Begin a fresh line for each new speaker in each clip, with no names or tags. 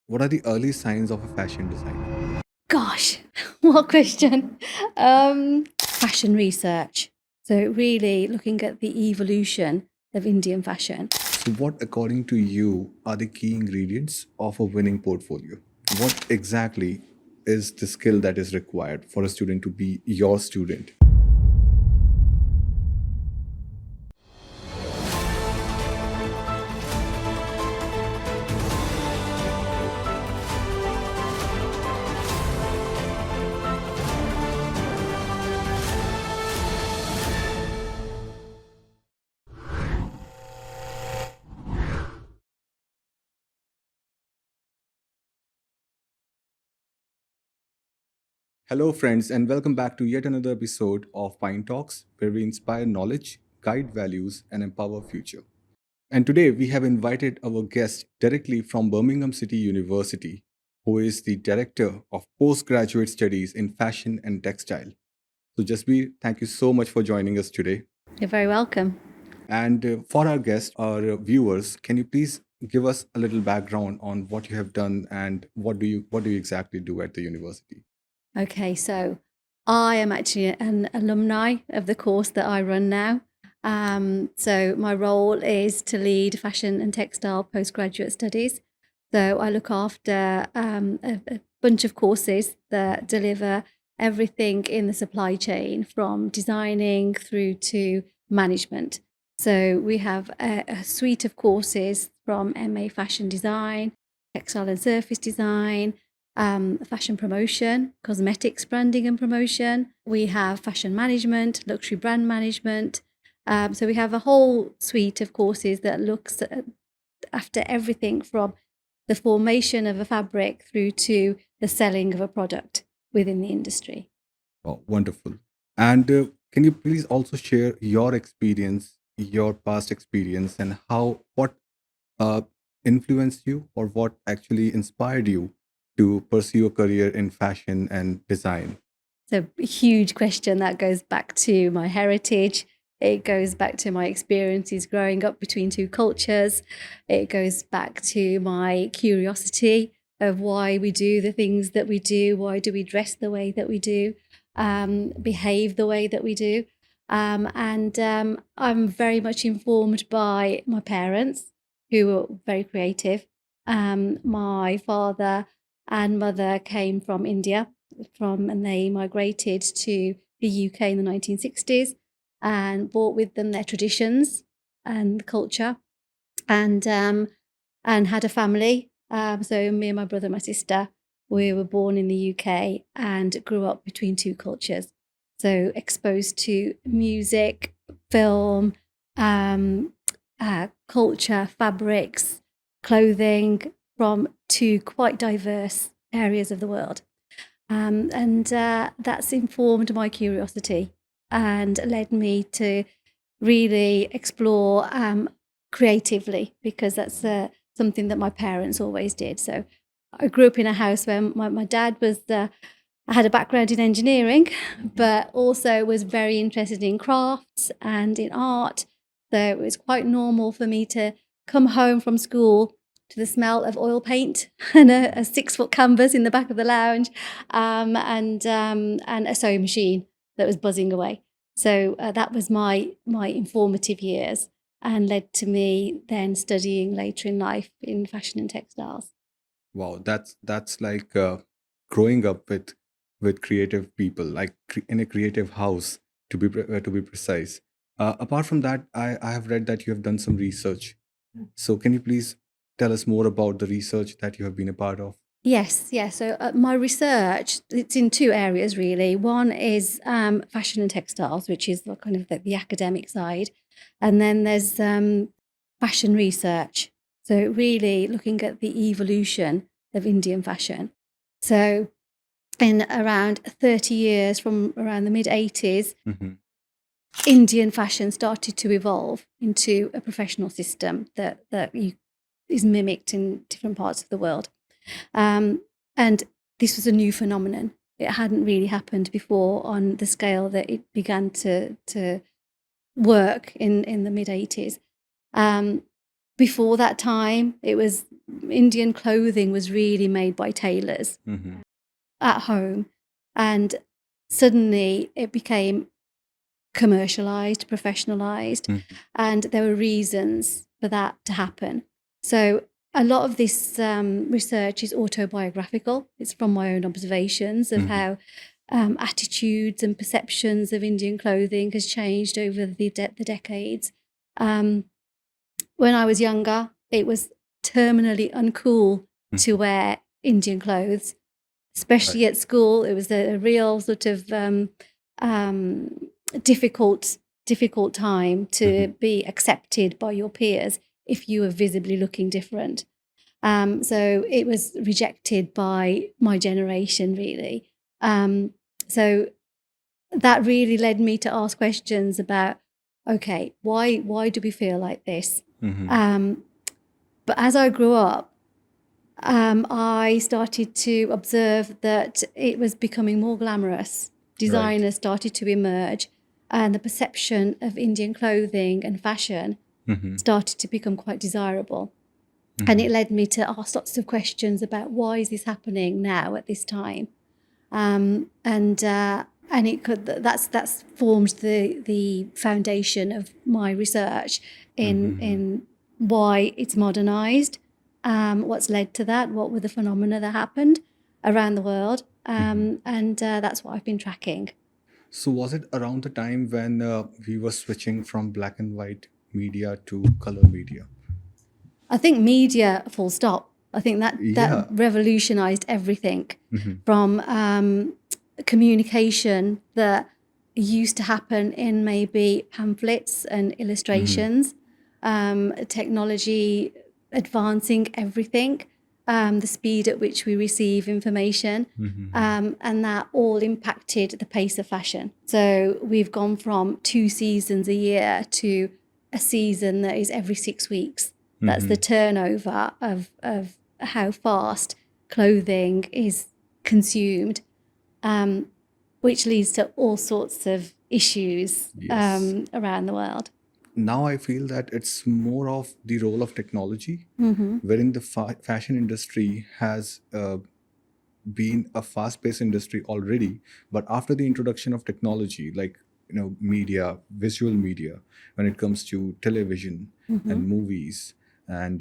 what are the early signs of a fashion designer?
Gosh, what question? Fashion research. So, really looking at the evolution of Indian fashion.
So, what, according to you, are the key ingredients of a winning portfolio? What exactly is the skill that is required for a student to be your student? Hello, friends, and welcome back to yet another episode of Pine Talks, where we inspire knowledge, guide values, and empower future. And today we have invited our guest directly from Birmingham City University, who is the Director of Postgraduate Studies in Fashion and Textile. So, Jasbir, thank you so much for joining us today.
You're very welcome.
And for our guests, our viewers, can you please give us a little background on what you have done and what do you exactly do at the university?
Okay, so I am actually an alumni of the course that I run now. So, my role is to lead Fashion and Textile Postgraduate Studies. So, I look after a bunch of courses that deliver everything in the supply chain from designing through to management. So, we have a suite of courses from MA Fashion Design, Textile and Surface Design, fashion promotion, cosmetics branding and promotion. We have fashion management, luxury brand management. So we have a whole suite of courses that looks after everything from the formation of a fabric through to the selling of a product within the industry.
Oh, wonderful. And can you please also share your experience, your past experience, and how what uh, influenced you or what actually inspired you to pursue a career in fashion and design?
So a huge question that goes back to my heritage. It goes back to my experiences growing up between two cultures. It goes back to my curiosity of why we do the things that we do. Why do we dress the way that we do? Behave the way that we do? And I'm very much informed by my parents, who were very creative. My father and mother came from India, and they migrated to the UK in the 1960s and brought with them their traditions and culture, and had a family. So me and my brother and my sister, we were born in the UK and grew up between two cultures. So exposed to music, film, um, culture, fabrics, clothing from two quite diverse areas of the world. And that's informed my curiosity and led me to really explore creatively, because that's something that my parents always did. So I grew up in a house where my dad was, I had a background in engineering, but also was very interested in crafts and in art. So it was quite normal for me to come home from school to the smell of oil paint and a 6 foot canvas in the back of the lounge, and a sewing machine that was buzzing away. So that was my informative years, and led to me then studying later in life in fashion and textiles.
Wow, that's like growing up with creative people, like in a creative house, to be precise. Apart from that, I have read that you have done some research. So can you please tell us more about the research that you have been a part of?
Yes, yeah. So my research, it's in two areas really. One is fashion and textiles, which is kind of the academic side, and then there's fashion research. So really looking at the evolution of Indian fashion. So in around 30 years, from around the mid 80s,
Hmm.
Indian fashion started to evolve into a professional system is mimicked in different parts of the world. Um, and this was a new phenomenon. It hadn't really happened before on the scale that it began to work in the mid 80s. Um, before that time, it was Indian clothing was really made by tailors at home, and suddenly it became commercialized, professionalized, and there were reasons for that to happen. So a lot of this research is autobiographical. It's from my own observations of how attitudes and perceptions of Indian clothing has changed over the decades. When I was younger, it was terminally uncool to wear Indian clothes, especially at school. It was a real sort of difficult time to be accepted by your peers if you were visibly looking different. So it was rejected by my generation, really. So that really led me to ask questions about, okay, why do we feel like this? But as I grew up, I started to observe that it was becoming more glamorous. Designers started to emerge, and the perception of Indian clothing and fashion started to become quite desirable. And it led me to ask lots of questions about why is this happening now at this time, and it could that's formed the foundation of my research in why it's modernized, what's led to that, what were the phenomena that happened around the world, and that's what I've been tracking.
So, was it around the time when we were switching from black and white media to color media?
I think media, full stop. I think that
Yeah.
revolutionized everything from communication that used to happen in maybe pamphlets and illustrations, technology advancing everything, the speed at which we receive information, and that all impacted the pace of fashion. So we've gone from 2 seasons a year to a season that is every 6 weeks. That's the turnover of how fast clothing is consumed, which leads to all sorts of issues around the world.
Now I feel that it's more of the role of technology, wherein the fashion industry has been a fast-paced industry already, but after the introduction of technology, like media, visual media, when it comes to television and movies, and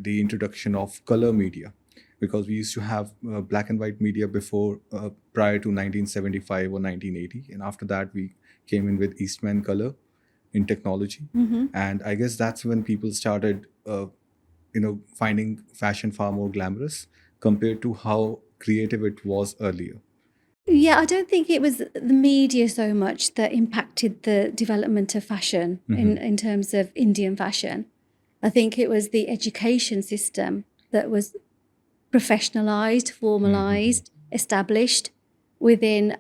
the introduction of color media, because we used to have black and white media before, prior to 1975 or 1980, and after that we came in with Eastman color in technology, and I guess that's when people started finding fashion far more glamorous compared to how creative it was earlier.
Yeah, I don't think it was the media so much that impacted the development of fashion in terms of Indian fashion. I think it was the education system that was professionalized, formalized, established within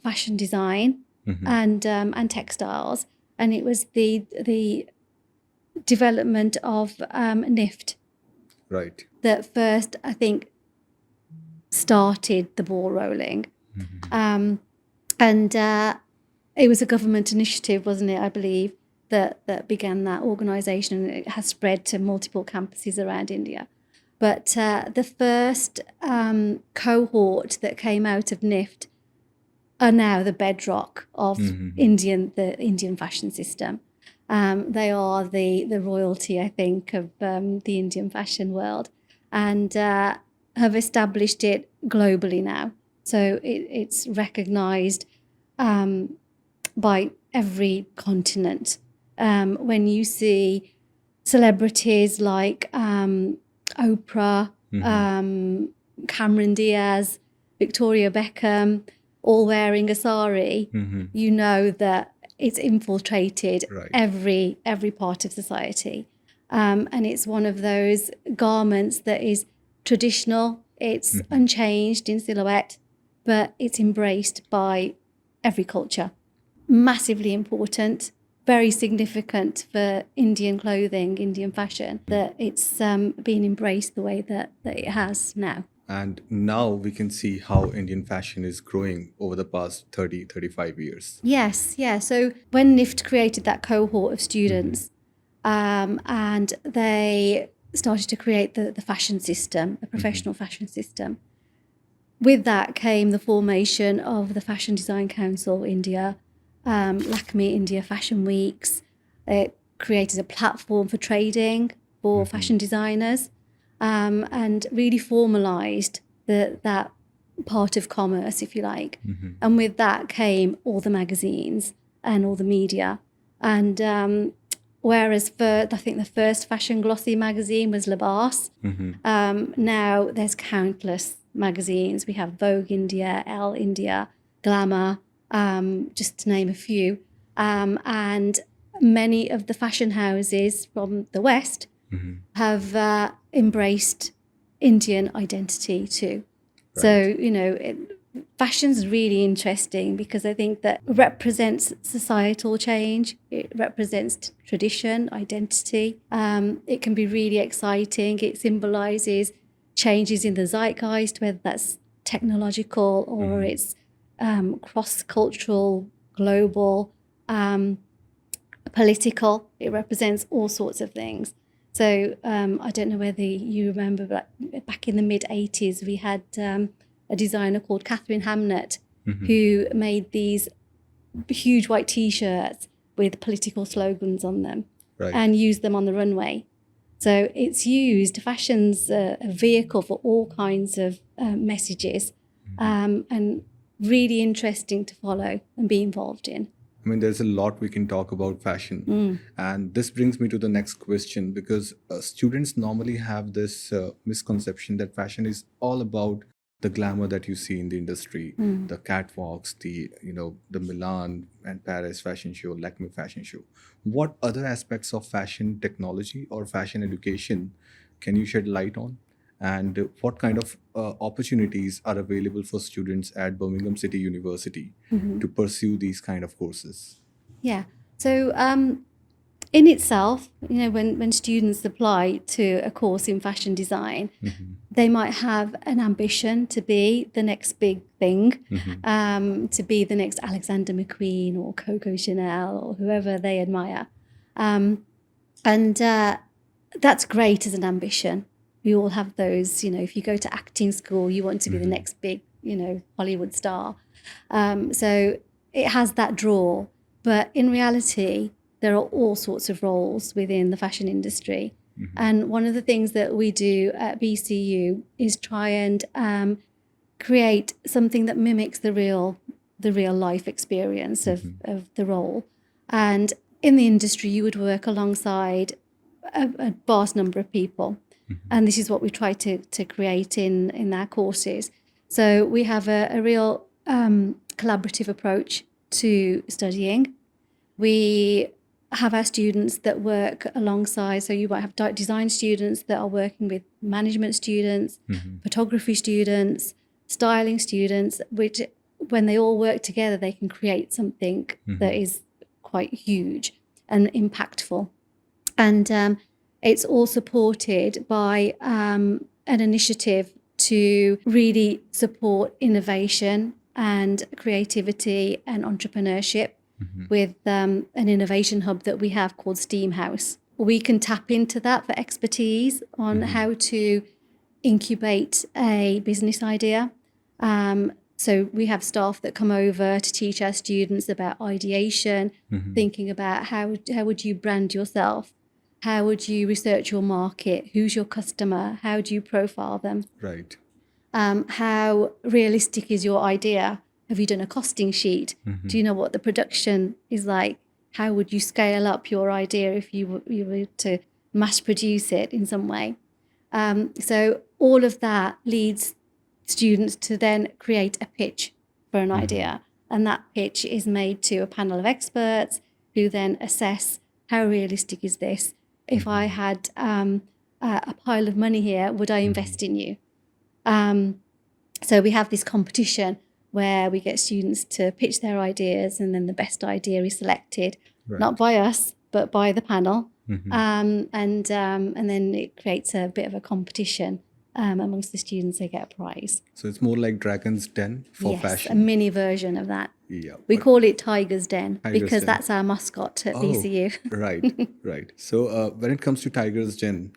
fashion design and textiles, and it was the development of NIFT
Right.
that first, I think, started the ball rolling. And it was a government initiative, wasn't it, I believe, that began that organisation, and it has spread to multiple campuses around India. But the first cohort that came out of NIFT are now the bedrock of the Indian fashion system. They are the royalty, I think, of the Indian fashion world, and have established it globally now. So it's recognised by every continent. When you see celebrities like Oprah, Cameron Diaz, Victoria Beckham, all wearing a sari, you know that it's infiltrated every part of society. And it's one of those garments that is traditional, it's unchanged in silhouette, but it's embraced by every culture. Massively important, very significant for Indian clothing, Indian fashion, that it's been embraced the way that it has now.
And now we can see how Indian fashion is growing over the past 30, 35 years.
Yes, yeah. So when NIFT created that cohort of students, and they started to create the fashion system, a professional fashion system. With that came the formation of the Fashion Design Council India, Lakme India Fashion Weeks. It created a platform for trading for fashion designers, and really formalized that part of commerce, if you like. And with that came all the magazines and all the media. And whereas I think the first fashion glossy magazine was Labas, now there's countless magazines. We have Vogue India, Elle India, Glamour, just to name a few. And many of the fashion houses from the West have embraced Indian identity too.
Right.
So, fashion's really interesting because I think that it represents societal change. It represents tradition, identity. It can be really exciting. It symbolizes changes in the zeitgeist, whether that's technological or it's cross-cultural, global, political. It represents all sorts of things. So I don't know whether you remember, but back in the mid-'80s, we had a designer called Catherine Hamnett who made these huge white T-shirts with political slogans on them and used them on the runway. So it's used, fashion's a vehicle for all kinds of messages, and really interesting to follow and be involved in.
I mean, there's a lot we can talk about fashion. And this brings me to the next question, because students normally have this misconception that fashion is all about the glamour that you see in the industry, the catwalks, the Milan and Paris fashion show, Lakme fashion show. What other aspects of fashion technology or fashion education can you shed light on? And what kind of opportunities are available for students at Birmingham City University to pursue these kind of courses?
Yeah. So in itself, when students apply to a course in fashion design, they might have an ambition to be the next big thing, to be the next Alexander McQueen or Coco Chanel or whoever they admire. And that's great as an ambition. We all have those, if you go to acting school, you want to be the next big, Hollywood star. So it has that draw. But in reality, there are all sorts of roles within the fashion industry. And one of the things that we do at BCU is try and create something that mimics the real life experience of the role. And in the industry, you would work alongside a vast number of people. And this is what we try to create in our courses. So we have a real collaborative approach to studying. We have our students that work alongside, so you might have design students that are working with management students, photography students, styling students, which when they all work together, they can create something that is quite huge and impactful. And it's all supported by an initiative to really support innovation and creativity and entrepreneurship with an innovation hub that we have called Steam House. We can tap into that for expertise on how to incubate a business idea. So we have staff that come over to teach our students about ideation, thinking about how would you brand yourself? How would you research your market? Who's your customer? How do you profile them?
Right.
How realistic is your idea? Have you done a costing sheet? Do you know what the production is like? How would you scale up your idea if you were to mass produce it in some way? So all of that leads students to then create a pitch for an idea. And that pitch is made to a panel of experts who then assess how realistic is this? If I had a pile of money here, would I invest in you? So we have this competition where we get students to pitch their ideas, and then the best idea is selected, not by us, but by the panel. And then it creates a bit of a competition amongst the students, they get a prize.
So it's more like Dragon's Den for
Yes, a
fashion.
mini version of that.
Yeah.
We
but-
call it Tiger's Den
Tiger's
because
Den.
that's our mascot at
Oh,
BCU.
right, right. So when it comes to Tiger's Den,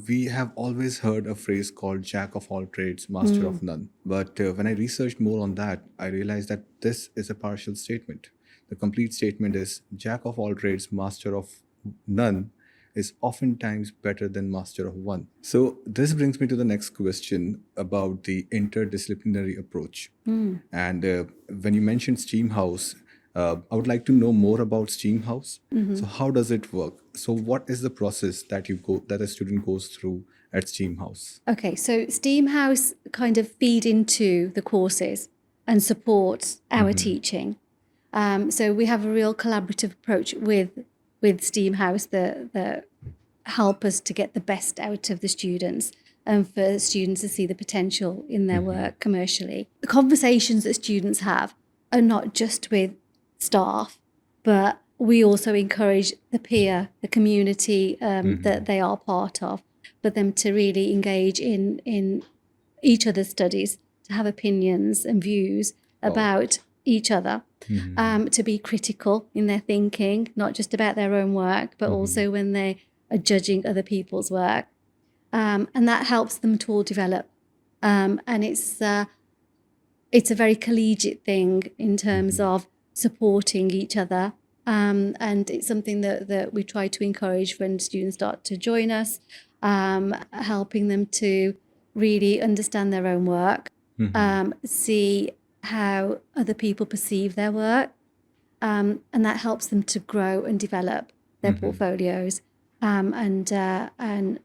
we have always heard a phrase called Jack of all trades, master of none. But when I researched more on that, I realized that this is a partial statement. The complete statement is Jack of all trades, master of none is oftentimes better than master of one. So this brings me to the next question about the interdisciplinary approach. And when you mentioned Steam House, I would like to know more about Steam House. So how does it work? So what is the process that a student goes through at Steam House?
Okay, so Steam House kind of feed into the courses and supports our teaching. So we have a real collaborative approach with Steam House that help us to get the best out of the students and for students to see the potential in their work commercially. The conversations that students have are not just with staff, but we also encourage the community that they are part of, for them to really engage in each other's studies, to have opinions and views about each other, to be critical in their thinking, not just about their own work, but also when they are judging other people's work. And that helps them to all develop. And it's a very collegiate thing in terms of supporting each other. And it's something that we try to encourage when students start to join us, helping them to really understand their own work, see how other people perceive their work, and that helps them to grow and develop their portfolios, and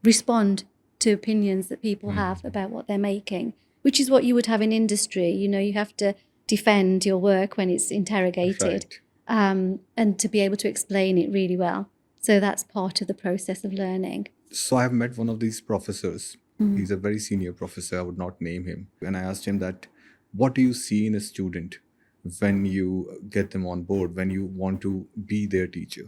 respond to opinions that people have about what they're making, which is what you would have in industry. You know, you have to defend your work when it's interrogated, and to be able to explain it really well. So that's part of the process of learning.
So I've met one of these professors. He's a very senior professor. I would not name him. And I asked him that, what do you see in a student when you get them on board, when you want to be their teacher?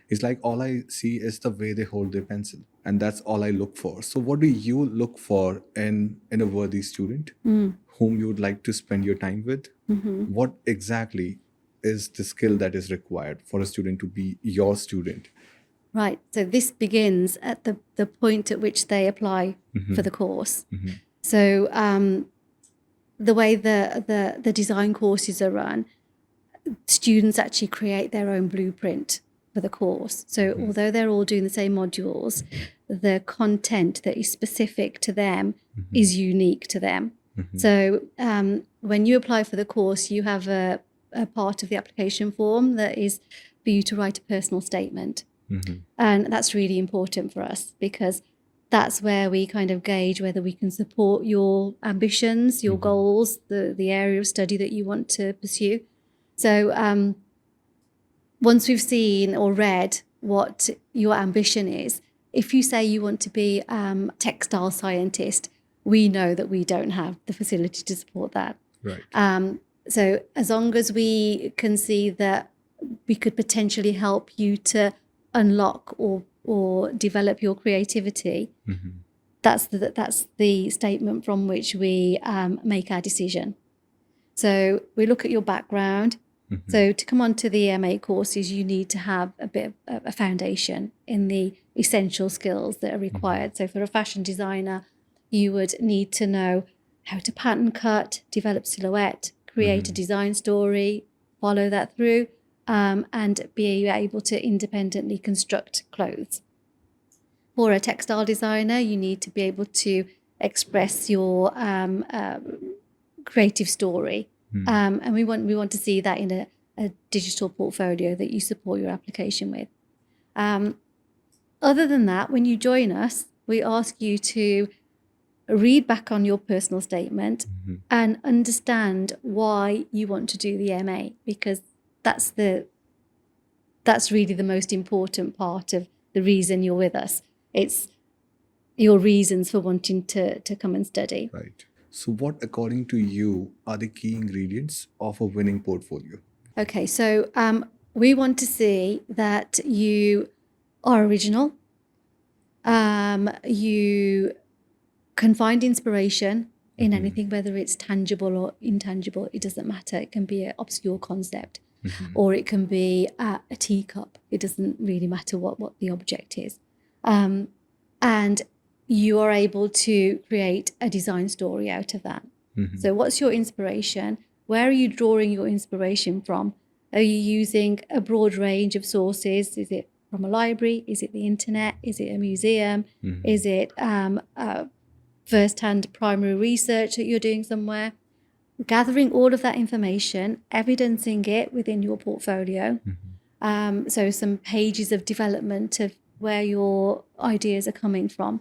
He's like, all I see is the way they hold their pencil. And that's all I look for. So what do you look for in a worthy student whom you would like to spend your time with? What exactly is the skill that is required for a student to be your student?
Right. So this begins at the point at which they apply for the course. So the way the design courses are run, students actually create their own blueprint for the course. So although they're all doing the same modules, the content that is specific to them is unique to them. So when you apply for the course, you have a part of the application form that is for you to write a personal statement. And that's really important for us, because that's where we kind of gauge whether we can support your ambitions, your goals, the area of study that you want to pursue. So once we've seen or read what your ambition is, if you say you want to be a textile scientist, we know that we don't have the facility to support that.
Right.
So as long as we can see that we could potentially help you to unlock or develop your creativity, that's the statement from which we make our decision. So we look at your background. So to come onto the MA courses, you need to have a bit of a foundation in the essential skills that are required. So for a fashion designer, you would need to know how to pattern cut, develop silhouette, create a design story, follow that through, and be able to independently construct clothes. For a textile designer, you need to be able to express your creative story. And we want to see that in a digital portfolio that you support your application with. Other than that, when you join us, we ask you to read back on your personal statement and understand why you want to do the MA, because that's really the most important part of the reason you're with us. It's your reasons for wanting to come and study.
Right. So what, according to you, are the key ingredients of a winning portfolio?
Okay, so we want to see that you are original, you can find inspiration in anything, whether it's tangible or intangible. It doesn't matter. It can be an obscure concept, or it can be a teacup. It doesn't really matter what the object is. And you are able to create a design story out of that. So what's your inspiration? Where are you drawing your inspiration from? Are you using a broad range of sources? Is it from a library? Is it the internet? Is it a museum? Is it first-hand primary research that you're doing somewhere? Gathering all of that information, evidencing it within your portfolio. So some pages of development of where your ideas are coming from.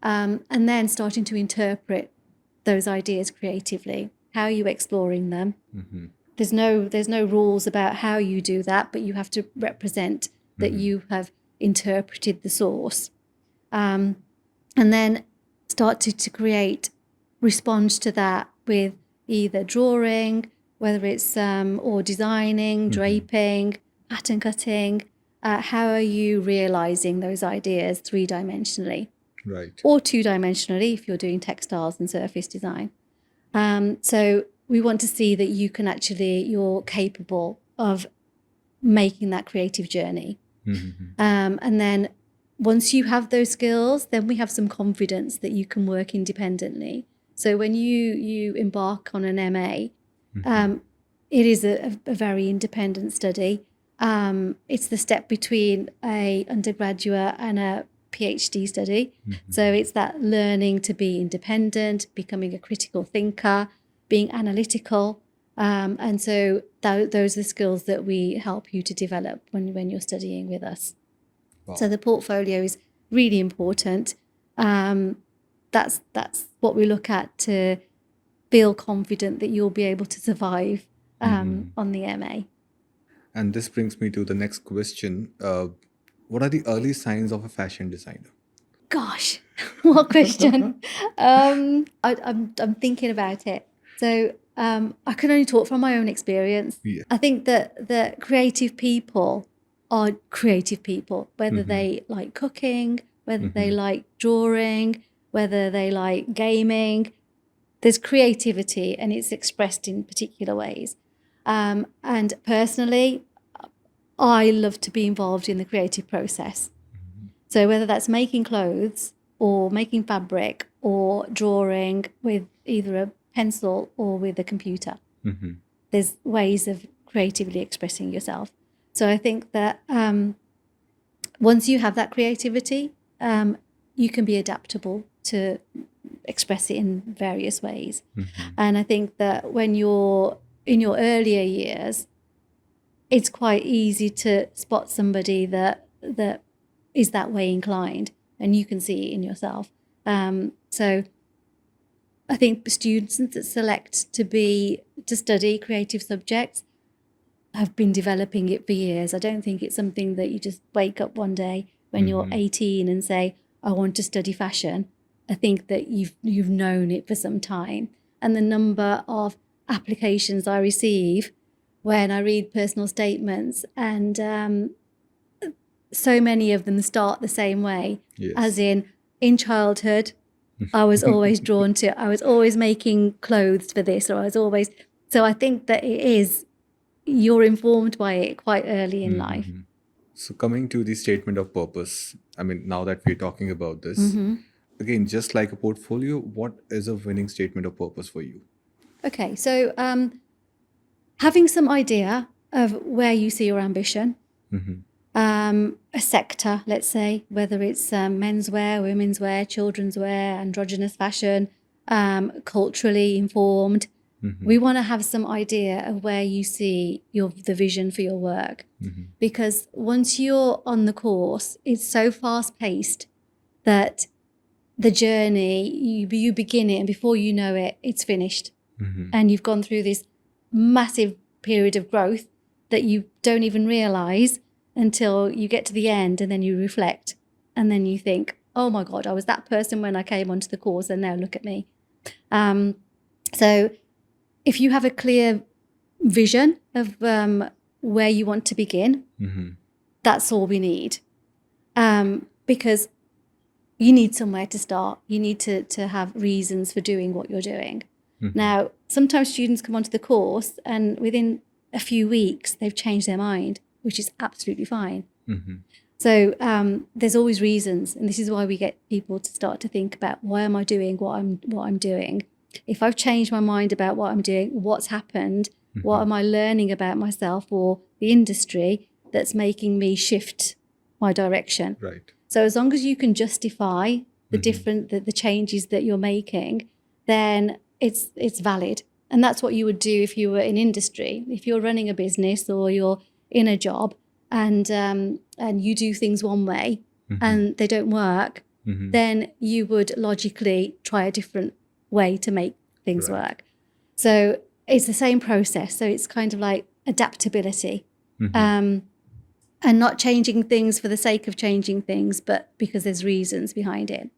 And then starting to interpret those ideas creatively. How are you exploring them? There's no rules about how you do that, but you have to represent that you have interpreted the source. And then start to create, respond to that with either drawing, whether it's or designing, draping, pattern cutting. How are you realizing those ideas 3-dimensionally?
Right.
Or 2-dimensionally if you're doing textiles and surface design. So we want to see that you're capable of making that creative journey. And then once you have those skills, then we have some confidence that you can work independently. So when you embark on an MA, it is a very independent study. It's the step between a undergraduate and a PhD study. So it's that learning to be independent, becoming a critical thinker, being analytical. And so those are the skills that we help you to develop when you're studying with us. Wow. So the portfolio is really important. That's what we look at to feel confident that you'll be able to survive on the MA.
And this brings me to the next question. What are the early signs of a fashion designer?
Gosh, what question? I'm thinking about it. So I can only talk from my own experience.
Yeah.
I think that creative people are creative people, whether they like cooking, whether they like drawing, whether they like gaming. There's creativity and it's expressed in particular ways. And personally, I love to be involved in the creative process. So whether that's making clothes or making fabric or drawing with either a pencil or with a computer, there's ways of creatively expressing yourself. So I think that once you have that creativity, you can be adaptable to express it in various ways. And I think that when you're in your earlier years, it's quite easy to spot somebody that is that way inclined, and you can see it in yourself. So I think students that select to study creative subjects have been developing it for years. I don't think it's something that you just wake up one day when you're 18 and say, I want to study fashion. I think that you've known it for some time. And the number of applications I receive when I read personal statements, and so many of them start the same way.
Yes.
As in childhood, I was always drawn to, I was always making clothes for this, or I was always, so I think that you're informed by it quite early in life.
So coming to the statement of purpose, I mean, now that we're talking about this, again, just like a portfolio, what is a winning statement of purpose for you?
Okay, so having some idea of where you see your ambition, a sector, let's say, whether it's menswear, women's wear, children's wear, androgynous fashion, culturally informed. We want to have some idea of where you see the vision for your work. Because once you're on the course, it's so fast paced that the journey, you begin it and before you know it, it's finished. And you've gone through this massive period of growth that you don't even realize until you get to the end, and then you reflect and then you think, oh my God, I was that person when I came onto the course and now look at me. So if you have a clear vision of where you want to begin, that's all we need. Because you need somewhere to start. You need to have reasons for doing what you're doing. Now, sometimes students come onto the course and within a few weeks, they've changed their mind, which is absolutely fine. So there's always reasons, and this is why we get people to start to think about, why am I doing what I'm doing? If I've changed my mind about what I'm doing, what's happened? What am I learning about myself or the industry that's making me shift my direction?
Right.
So as long as you can justify the changes that you're making, then it's valid. And that's what you would do if you were in industry. If you're running a business or you're in a job and you do things one way and they don't work, then you would logically try a different way to make things work. So it's the same process. So it's kind of like adaptability. And not changing things for the sake of changing things, but because there's reasons behind it.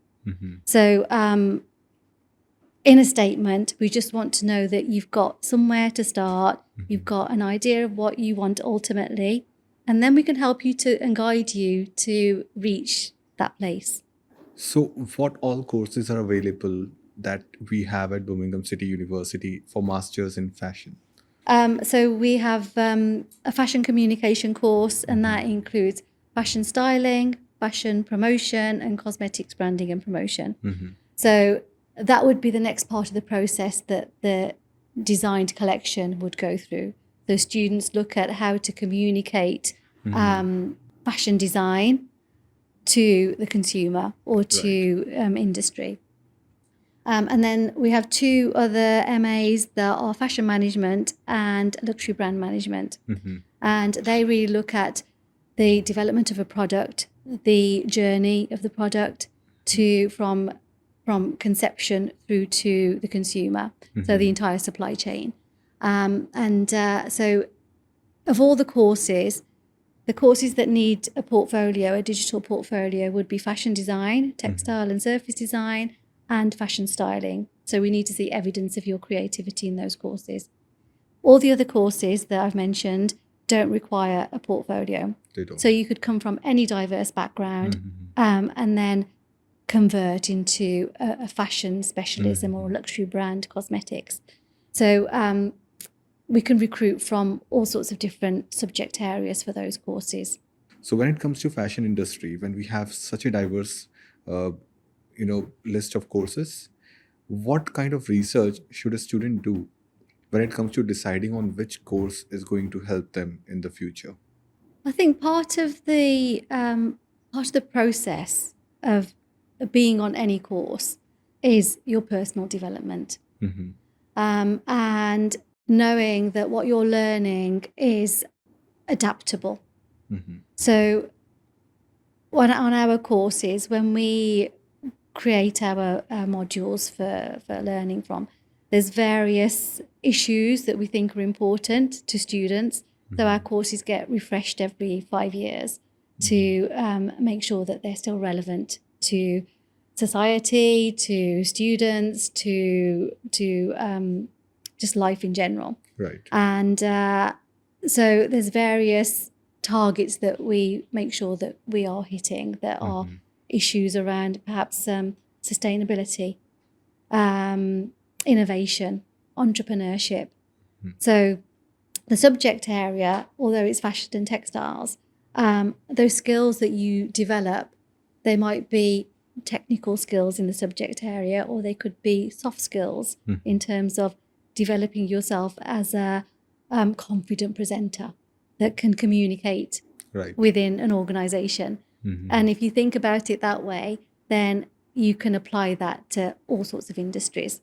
So in a statement, we just want to know that you've got somewhere to start, you've got an idea of what you want ultimately, and then we can help you to and guide you to reach that place.
So, what all courses are available that we have at Birmingham City University for masters in fashion?
So we have a fashion communication course, and that includes fashion styling, fashion promotion, and cosmetics branding and promotion. So that would be the next part of the process that the designed collection would go through. So students look at how to communicate fashion design to the consumer or to industry. And then we have two other MAs that are fashion management and luxury brand management. And they really look at the development of a product, the journey of the product from conception through to the consumer, so the entire supply chain. So of all the courses that need a portfolio, a digital portfolio, would be fashion design, textile and surface design, and fashion styling. So we need to see evidence of your creativity in those courses. All the other courses that I've mentioned don't require a portfolio.
They don't.
So you could come from any diverse background and then convert into a fashion specialism or luxury brand cosmetics. So we can recruit from all sorts of different subject areas for those courses.
So, when it comes to fashion industry, when we have such a diverse, list of courses, what kind of research should a student do when it comes to deciding on which course is going to help them in the future?
I think part of the process of being on any course is your personal development, and knowing that what you're learning is adaptable. So, on our courses, when we create our modules for learning from, there's various issues that we think are important to students. So our courses get refreshed every 5 years to make sure that they're still relevant to society, to students, to just life in general.
Right.
And so there's various targets that we make sure that we are hitting that are issues around perhaps sustainability, innovation, entrepreneurship. So the subject area, although it's fashion and textiles, those skills that you develop, they might be technical skills in the subject area, or they could be soft skills in terms of developing yourself as a confident presenter that can communicate within an organization. And if you think about it that way, then you can apply that to all sorts of industries.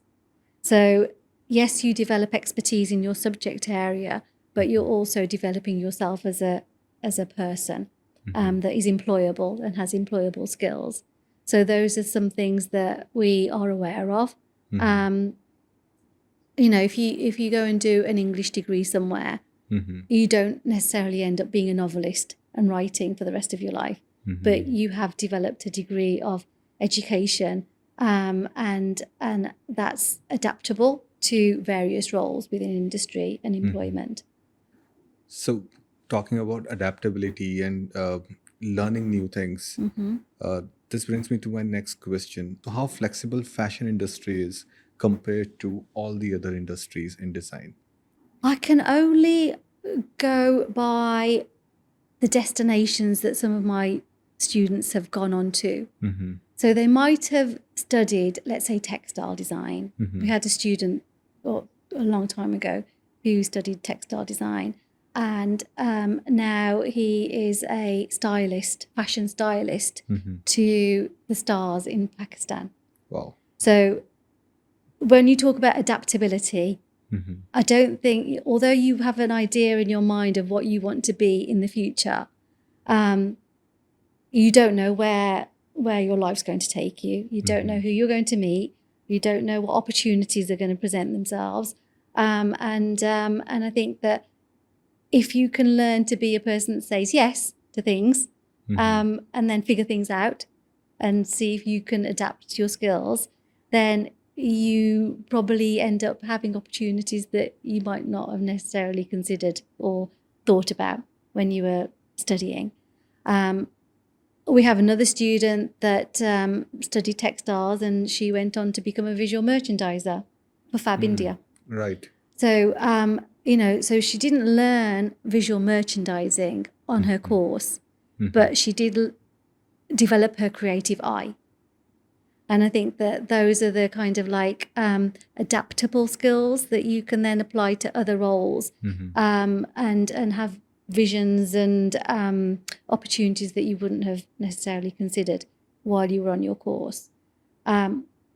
So yes, you develop expertise in your subject area, but you're also developing yourself as a person that is employable and has employable skills. So those are some things that we are aware of. If you go and do an English degree somewhere, you don't necessarily end up being a novelist and writing for the rest of your life, but you have developed a degree of education, and that's adaptable to various roles within industry and employment.
So, talking about adaptability and learning new things, this brings me to my next question. How flexible fashion industry is compared to all the other industries in design?
I can only go by the destinations that some of my students have gone on to.
Mm-hmm.
So they might have studied, let's say, textile design.
Mm-hmm.
We had a student a long time ago who studied textile design, and now he is a stylist, fashion stylist
Mm-hmm.
to the stars in Pakistan.
Wow.
So when you talk about adaptability,
Mm-hmm.
I don't think, although you have an idea in your mind of what you want to be in the future, you don't know where your life's going to take you. You don't know who you're going to meet. You don't know what opportunities are going to present themselves. And I think that if you can learn to be a person that says yes to things, and then figure things out and see if you can adapt your skills, then you probably end up having opportunities that you might not have necessarily considered or thought about when you were studying. We have another student that studied textiles, and she went on to become a visual merchandiser for Fab India.
Right.
So, so she didn't learn visual merchandising on her course, but she did develop her creative eye. And I think that those are the kind of like adaptable skills that you can then apply to other roles, and have visions and opportunities that you wouldn't have necessarily considered while you were on your course.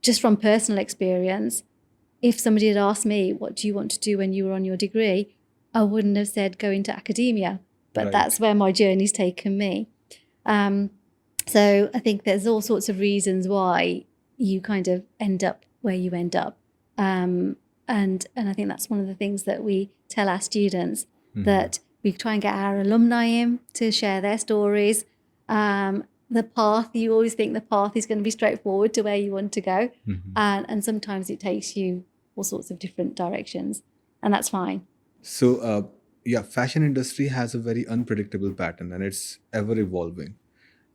Just from personal experience, if somebody had asked me, what do you want to do when you were on your degree, I wouldn't have said go into academia, but
Right.
that's where my journey's taken me. So I think there's all sorts of reasons why you kind of end up where you end up. And I think that's one of the things that we tell our students, that we try and get our alumni in to share their stories. The path, you always think the path is going to be straightforward to where you want to go. And sometimes it takes you all sorts of different directions, and that's fine.
So, yeah, fashion industry has a very unpredictable pattern and it's ever evolving.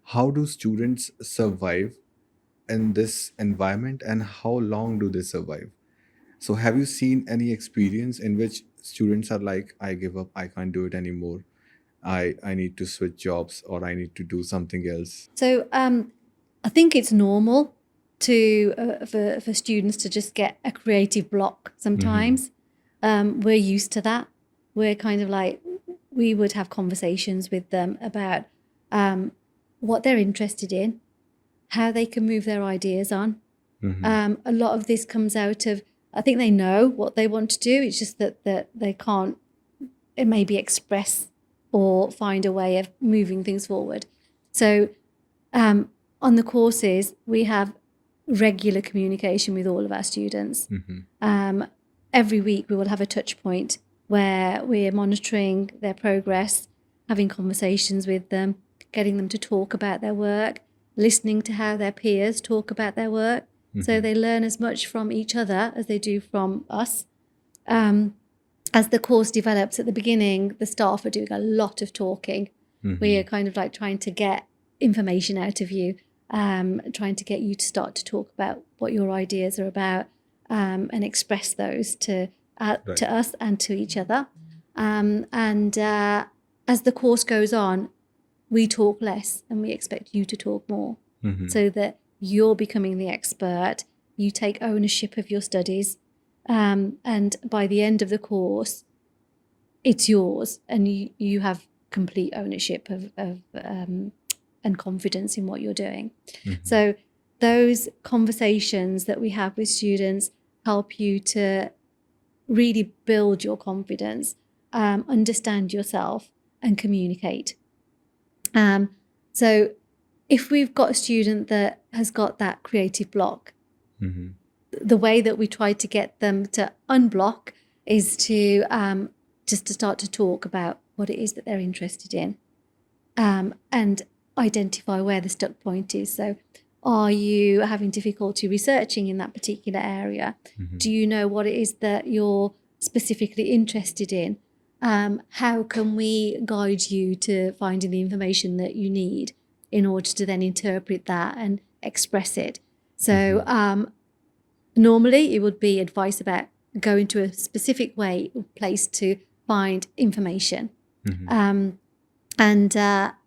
How do students survive in this environment and how long do they survive? So, have you seen any experience in which students are like, I give up, I can't do it anymore, I need to switch jobs or I need to do something else?
So I think it's normal for students to just get a creative block sometimes. We're used to that. We're kind of like, we would have conversations with them about what they're interested in, how they can move their ideas on. A lot of this comes out of, I think they know what they want to do. It's just that they can't maybe express or find a way of moving things forward. So on the courses, we have regular communication with all of our students. Every week we will have a touch point where we're monitoring their progress, having conversations with them, getting them to talk about their work, listening to how their peers talk about their work. So they learn as much from each other as they do from us. As the course develops, at the beginning, the staff are doing a lot of talking. We are kind of like trying to get information out of you, trying to get you to start to talk about what your ideas are about, and express those to us and to each other. As the course goes on, we talk less and we expect you to talk more, so that you're becoming the expert. You take ownership of your studies. And by the end of the course, it's yours, and you have complete ownership of and confidence in what you're doing. So those conversations that we have with students help you to really build your confidence, understand yourself, and communicate. So if we've got a student that has got that creative block, the way that we try to get them to unblock is to just to start to talk about what it is that they're interested in, and identify where the stuck point is. So are you having difficulty researching in that particular area? Do you know what it is that you're specifically interested in? How can we guide you to finding the information that you need? in order to then interpret that and express it. So normally it would be advice about going to a specific place to find information, and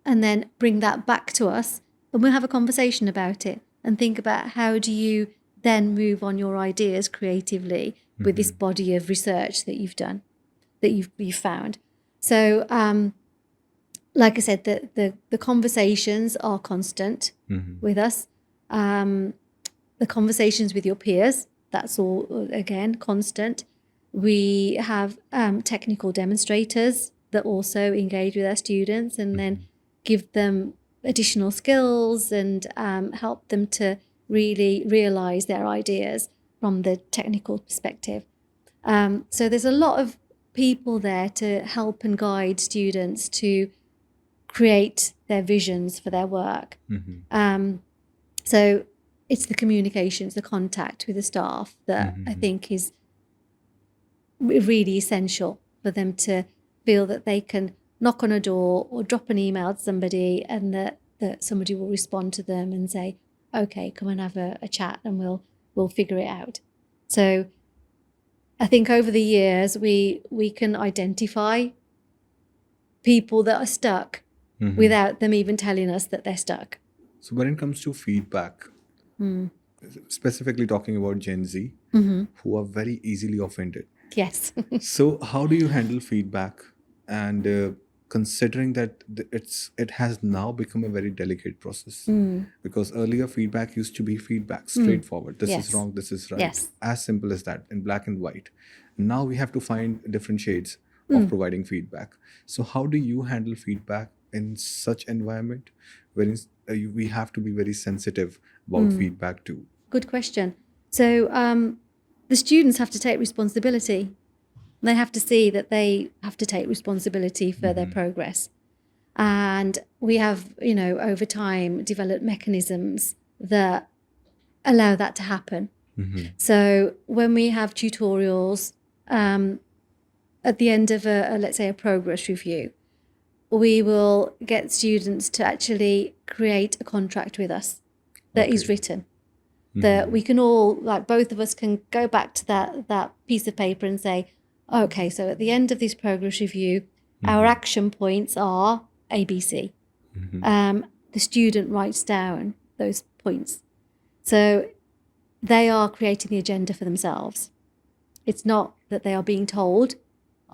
then bring that back to us, and we'll have a conversation about it and think about how do you then move on your ideas creatively with this body of research that you've done, that you've found. So like I said, the conversations are constant with us. The conversations with your peers, that's all, again, constant. We have technical demonstrators that also engage with our students and then give them additional skills and help them to really realize their ideas from the technical perspective. So there's a lot of people there to help and guide students to create their visions for their work. So it's the communications, the contact with the staff that I think is really essential for them to feel that they can knock on a door or drop an email to somebody, and that somebody will respond to them and say, okay, come and have a chat and we'll figure it out. So I think over the years we can identify people that are stuck without them even telling us that they're stuck.
So when it comes to feedback, specifically talking about Gen Z, who are very easily offended.
Yes.
So how do you handle feedback? And considering that it has now become a very delicate process, because earlier feedback used to be feedback, straightforward. This
Yes.
is wrong, this is right.
Yes.
As simple as that, in black and white. Now we have to find different shades of providing feedback. So how do you handle feedback in such environment wherein we have to be very sensitive about feedback too?
Good question. So the students have to take responsibility. They have to see that they have to take responsibility for their progress. And we have, over time developed mechanisms that allow that to happen. So when we have tutorials, at the end of let's say a progress review, we will get students to actually create a contract with us that is written. That we can all, like both of us, can go back to that piece of paper and say, okay, so at the end of this progress review, our action points are ABC. The student writes down those points. So they are creating the agenda for themselves. It's not that they are being told,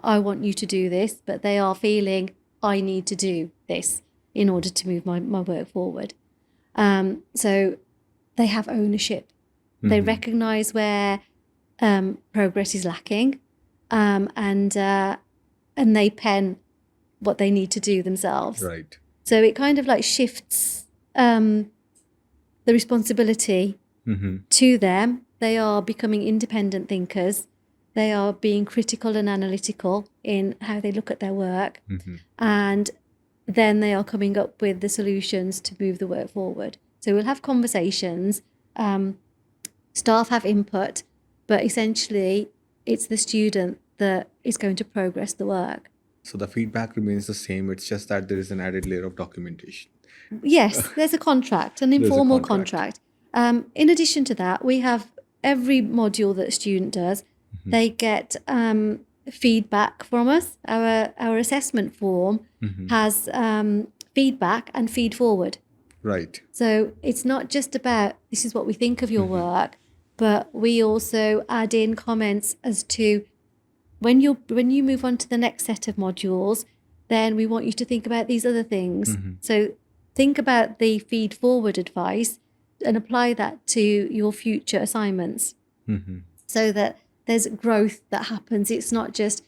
I want you to do this, but they are feeling, I need to do this in order to move my work forward. So they have ownership. They recognize where progress is lacking, and they pen what they need to do themselves.
Right.
So it kind of like shifts the responsibility to them. They are becoming independent thinkers. They are being critical and analytical in how they look at their work. And then they are coming up with the solutions to move the work forward. So we'll have conversations, staff have input, but essentially it's the student that is going to progress the work.
So the feedback remains the same. It's just that there is an added layer of documentation.
Yes, there's a contract, an informal
contract.
In addition to that, we have every module that a student does, they get feedback from us. Our assessment form has feedback and feed forward.
Right.
So it's not just about this is what we think of your work, but we also add in comments as to when you move on to the next set of modules, then we want you to think about these other things. So think about the feed forward advice and apply that to your future assignments, so that there's growth that happens. It's not just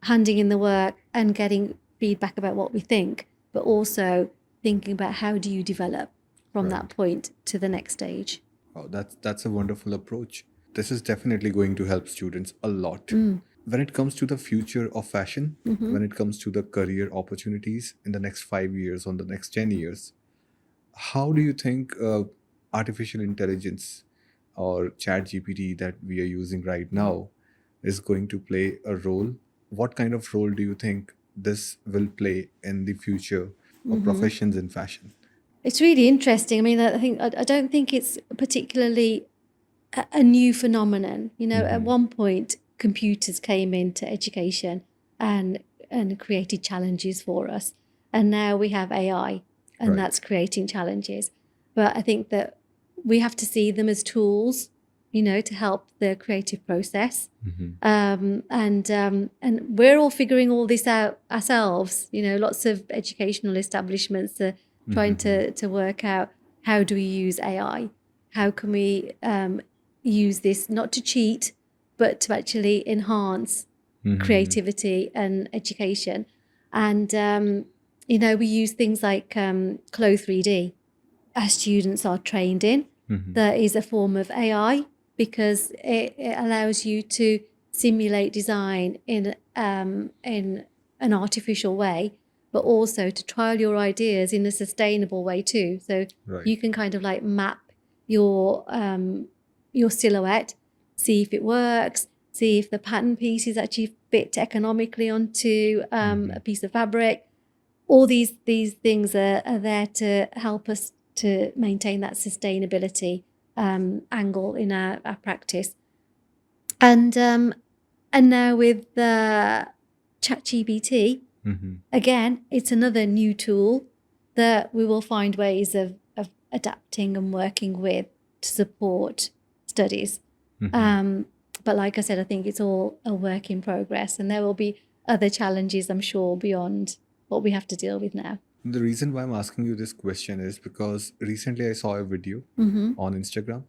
handing in the work and getting feedback about what we think, but also thinking about how do you develop from that point to the next stage.
Oh, that's a wonderful approach. This is definitely going to help students a lot. When it comes to the future of fashion, when it comes to the career opportunities in the next 5 years or the next 10 years, how do you think artificial intelligence or chat GPT that we are using right now is going to play a role? What kind of role do you think this will play in the future of professions in fashion?
It's really interesting. I mean, I don't think it's particularly a new phenomenon. You know, at one point, computers came into education and created challenges for us, and now we have AI, and
Right.
that's creating challenges. But I think that we have to see them as tools, you know, to help the creative process. And we're all figuring all this out ourselves. You know, lots of educational establishments are trying to work out, how do we use AI? How can we use this not to cheat, but to actually enhance creativity and education? And you know, we use things like Clo 3D. Our students are trained in. That is a form of AI, because it allows you to simulate design in an artificial way, but also to trial your ideas in a sustainable way too. So
Right.
you can kind of like map your silhouette, see if it works, see if the pattern pieces actually fit economically onto a piece of fabric. All these things are there to help us to maintain that sustainability angle in our practice. And now with ChatGPT, again, it's another new tool that we will find ways of adapting and working with to support studies. But like I said, I think it's all a work in progress, and there will be other challenges, I'm sure, beyond what we have to deal with now.
The reason why I'm asking you this question is because recently I saw a video on Instagram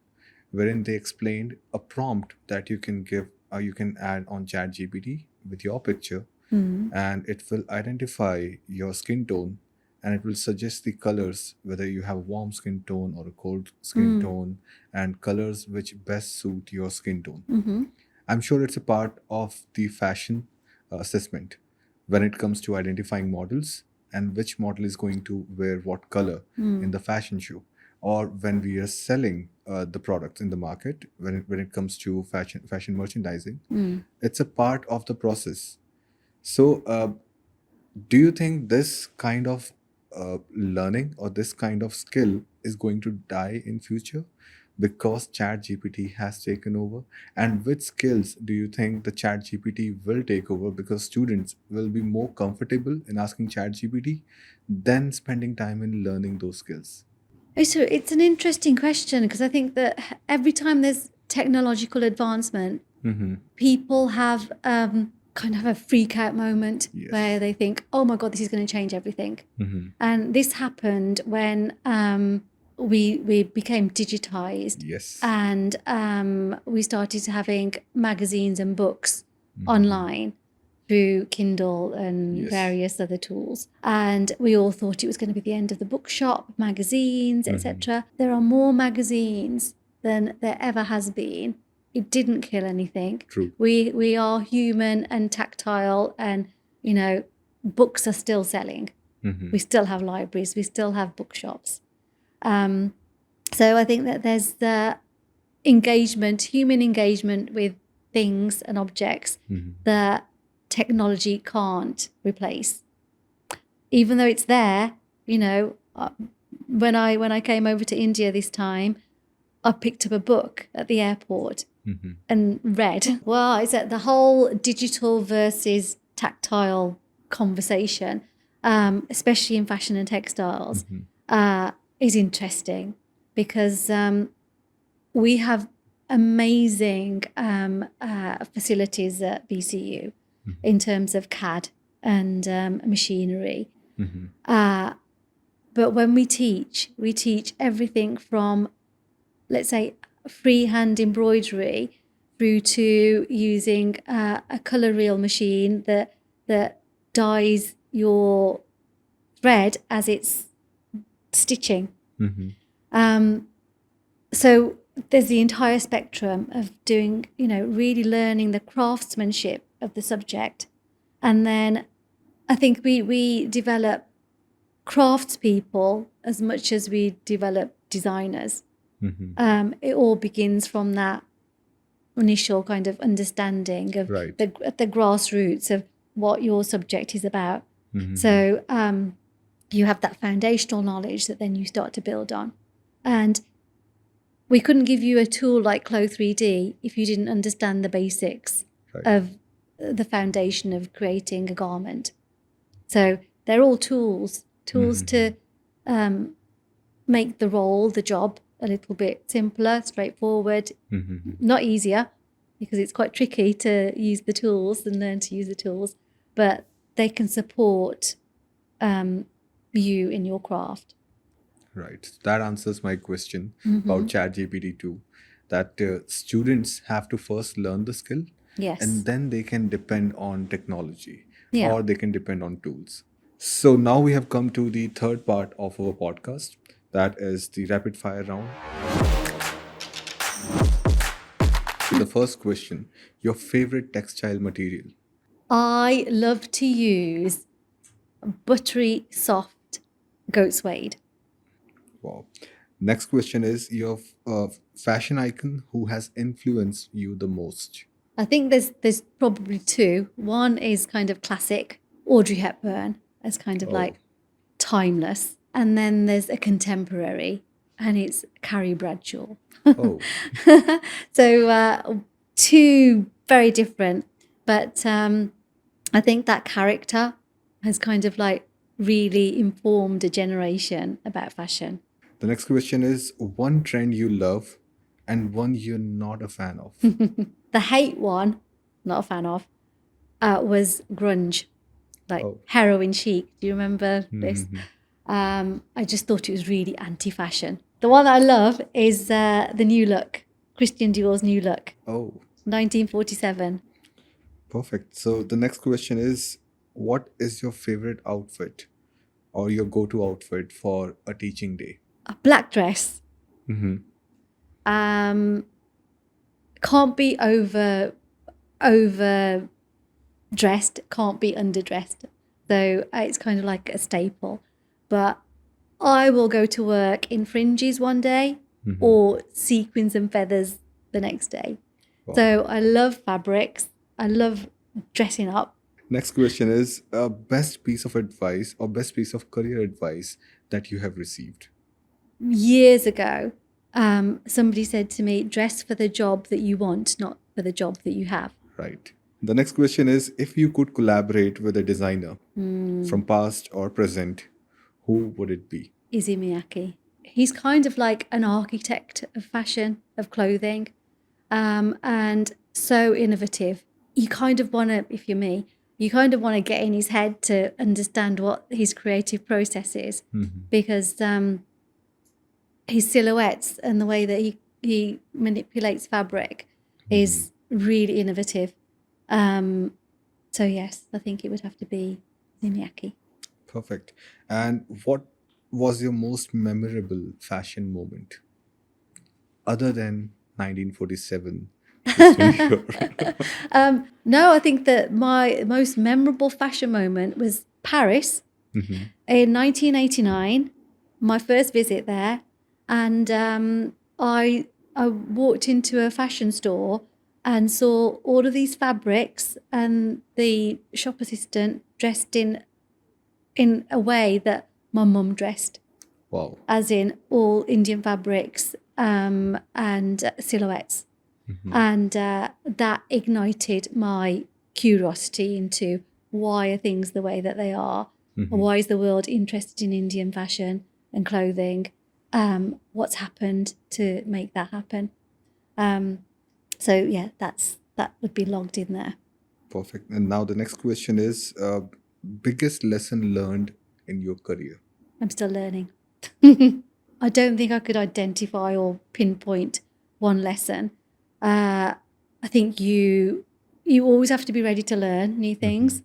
wherein they explained a prompt that you can give, you can add on ChatGPT with your picture, and it will identify your skin tone, and it will suggest the colors, whether you have a warm skin tone or a cold skin tone, and colors which best suit your skin tone. I'm sure it's a part of the fashion assessment when it comes to identifying models and which model is going to wear what color in the fashion show, or when we are selling the products in the market, when it comes to fashion merchandising. It's a part of the process. So do you think this kind of learning or this kind of skill is going to die in future because chat gpt has taken over? And which skills do you think the chat gpt will take over, because students will be more comfortable in asking chat gpt than spending time in learning those skills?
It's an interesting question, because I think that every time there's technological advancement, people have kind of a freak out moment
Yes.
where they think, oh my God, this is going to change everything. And this happened when we became digitized.
Yes.
And we started having magazines and books online through Kindle and
Yes.
various other tools. And we all thought it was going to be the end of the bookshop, magazines, etc. There are more magazines than there ever has been. It didn't kill anything.
True.
We are human and tactile, and you know, books are still selling. We still have libraries, we still have bookshops. So I think that there's the human engagement with things and objects that technology can't replace. Even though it's there, you know, when I came over to India this time, I picked up a book at the airport and read. Well, it's the whole digital versus tactile conversation, especially in fashion and textiles, is interesting, because we have amazing facilities at BCU in terms of CAD and machinery. But when we teach everything from, let's say, freehand embroidery through to using a colour reel machine that dyes your thread as it's stitching. So there's the entire spectrum of doing, you know, really learning the craftsmanship of the subject. And then I think we develop craftspeople as much as we develop designers. It all begins from that initial kind of understanding of
Right.
the grassroots of what your subject is about. So you have that foundational knowledge that then you start to build on. And we couldn't give you a tool like Clo 3D if you didn't understand the basics
Right.
of the foundation of creating a garment. So they're all tools to make the role, the job, a little bit simpler, straightforward, not easier, because it's quite tricky to use the tools and learn to use the tools, but they can support you in your craft.
Right. That answers my question about ChatGPT too. That students have to first learn the skill,
Yes.
and then they can depend on technology,
Yeah.
or they can depend on tools. So now we have come to the third part of our podcast. That is the rapid fire round. The first question: your favorite textile material?
I love to use buttery, soft goat suede.
Wow. Next question is your fashion icon who has influenced you the most.
I think there's probably two. One is kind of classic, Audrey Hepburn, as kind of like timeless. And then there's a contemporary, and it's Carrie Bradshaw.
Oh,
So two very different, but I think that character has kind of like really informed a generation about fashion.
the next question is one trend you love and one you're not a fan of.
The hate one, not a fan of, was grunge, like heroin chic. Do you remember this? I just thought it was really anti-fashion. The one that I love is the New Look, Christian Dior's New Look,
Oh,
1947.
perfect. So the next question is what is your favorite outfit or your go-to outfit for a teaching day?
A black dress. Can't be over dressed, can't be underdressed. So it's kind of like a staple. But I will go to work in fringes one day or sequins and feathers the next day.
Wow.
So I love fabrics. I love dressing up.
Next question is best piece of advice or best piece of career advice that you have received.
Years ago, somebody said to me, dress for the job that you want, not for the job that you have.
Right. The next question is if you could collaborate with a designer from past or present, who would it be?
Izzy Miyake. He's kind of like an architect of fashion, of clothing, and so innovative. You kind of want to, if you're me, you kind of want to get in his head to understand what his creative process is, because his silhouettes and the way that he manipulates fabric is really innovative. So yes, I think it would have to be Miyake.
Perfect. And what was your most memorable fashion moment other than 1947?
No, I think that my most memorable fashion moment was Paris in 1989, my first visit there. And I walked into a fashion store and saw all of these fabrics, and the shop assistant dressed in a way that my mum dressed.
Wow.
As in all Indian fabrics and silhouettes. And that ignited my curiosity into why are things the way that they are? Why is the world interested in Indian fashion and clothing? What's happened to make that happen? So yeah, that would be logged in there.
Perfect. And now the next question is biggest lesson learned in your career?
I'm still learning. I don't think I could identify or pinpoint one lesson. I think you always have to be ready to learn new things,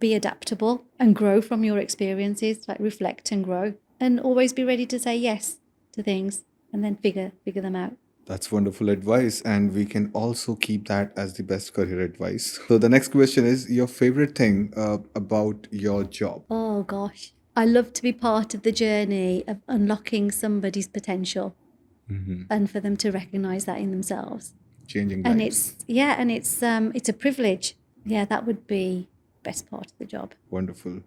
be adaptable and grow from your experiences, like reflect and grow, and always be ready to say yes to things and then figure them out.
That's wonderful advice, and we can also keep that as the best career advice. So the next question is your favorite thing about your job?
Oh gosh, I love to be part of the journey of unlocking somebody's potential, and for them to recognize that in themselves.
Changing
And
lives.
it's a privilege. Yeah, that would be best part of the job.
Wonderful.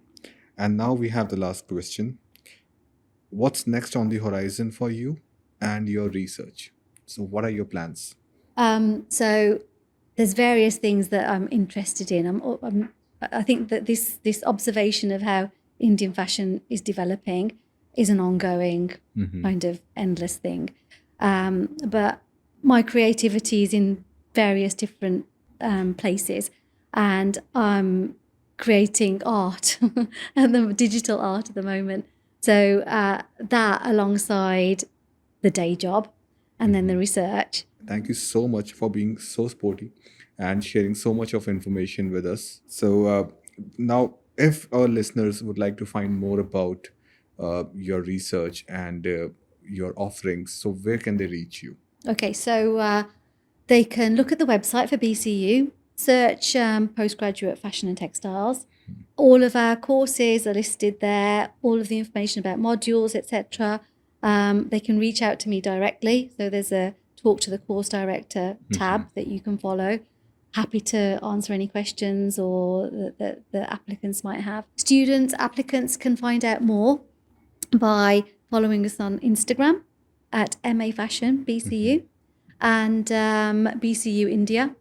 And now we have the last question. What's next on the horizon for you and your research? So, what are your plans?
So there's various things that I'm interested in. I think that this observation of how Indian fashion is developing is an ongoing kind of endless thing. But my creativity is in various different places, and I'm creating art and the digital art at the moment. So that alongside the day job and then the research.
Thank you so much for being so sporty and sharing so much of information with us. So, now, if our listeners would like to find more about your research and your offerings, so where can they reach you?
Okay, so they can look at the website for BCU, search Postgraduate Fashion and Textiles. All of our courses are listed there, all of the information about modules, etc. They can reach out to me directly. So there's a talk to the course director tab that you can follow. Happy to answer any questions or the applicants might have. Applicants can find out more by following us on Instagram at MA Fashion BCU and BCU India,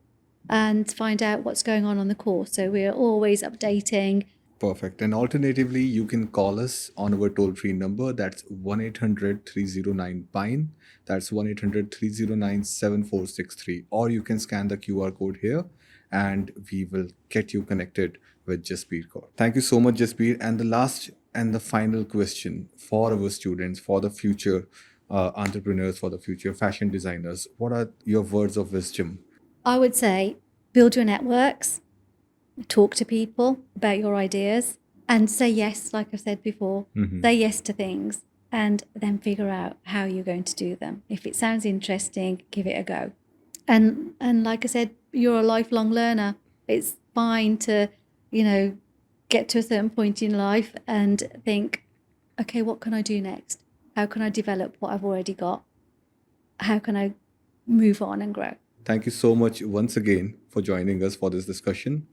and find out what's going on the course. So we're always updating.
Perfect. And alternatively, you can call us on our toll free number. That's 1 800 309 PINE. That's 1 800 309 7463. Or you can scan the QR code here and we will get you connected with Jasbir Kaur. Thank you so much, Jasbir. And the last and the final question for our students, for the future entrepreneurs, for the future fashion designers, what are your words of wisdom?
I would say build your networks, talk to people about your ideas, and say yes, like I've said before, say yes to things and then figure out how you're going to do them. If it sounds interesting, give it a go. And like I said, you're a lifelong learner. It's fine to, get to a certain point in life and think, okay, what can I do next? How can I develop what I've already got? How can I move on and grow?
Thank you so much once again for joining us for this discussion.